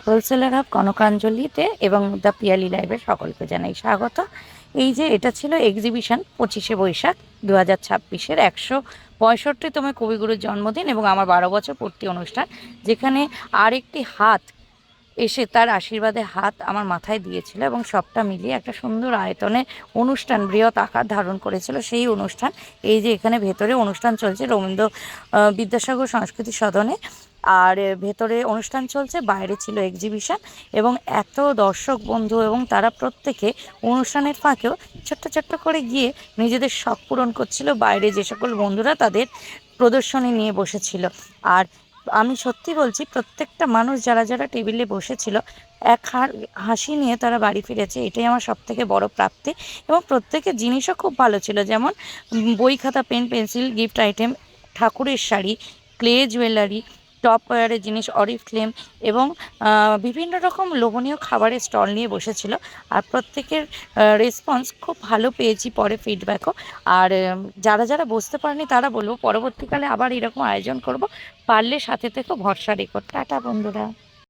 Wholesaler hub কনকাঞ্জলিতে এবং the Piyali লাইভে সকলকে জানাই স্বাগত। এই যে এটা ছিল এক্সিবিশন 25শে বৈশাখ 2026-এর 165তম কবিগুরুর জন্মদিন এবং আমার 12 বছর পূর্তি অনুষ্ঠান, যেখানে আরেকটি হাত এসে তার আশীর্বাদে হাত আমার মাথায় দিয়েছিল এবং সবটা মিলিয়ে একটা সুন্দর আয়তনে অনুষ্ঠান বৃহৎ আকার ধারণ করেছিল। সেই অনুষ্ঠান এই যে এখানে ভেতরে অনুষ্ঠান চলছে রবীন্দ্র বিদ্যাসাগর সংস্কৃতি সদনে, আর ভেতরে অনুষ্ঠান চলছে, বাইরে ছিল এক্সিবিশন এবং এত দর্শক বন্ধু এবং তারা প্রত্যেকে অনুষ্ঠানের ফাঁকেও ছোট্ট ছোট্ট করে গিয়ে নিজেদের শখ পূরণ করছিল। বাইরে যে সকল বন্ধুরা তাদের প্রদর্শনী নিয়ে বসেছিল, আর আমি সত্যি বলছি প্রত্যেকটা মানুষ যারা যারা টেবিলে বসেছিল এক হাসি নিয়ে তারা বাড়ি ফিরেছে, এটাই আমার সবথেকে বড় প্রাপ্তি। এবং প্রত্যেকের জিনিসও খুব ভালো ছিল, যেমন বই খাতা পেন পেন্সিল গিফট আইটেম, ঠাকুরের শাড়ি, ক্লে জুয়েলারি, টপ ওয়্যারের জিনিস, অরিফ্লেম এবং বিভিন্ন রকম লোভনীয় খাবারের স্টল নিয়ে বসেছিল। আর প্রত্যেকের রেসপন্স খুব ভালো পেয়েছি, পরে ফিডব্যাকও। আর যারা যারা বসতে পারেনি তারা বলবো পরবর্তীকালে আবার এরকম আয়োজন করব, পারলে সাথে থেকেও ভরসা রেখো। টাটা বন্ধুরা।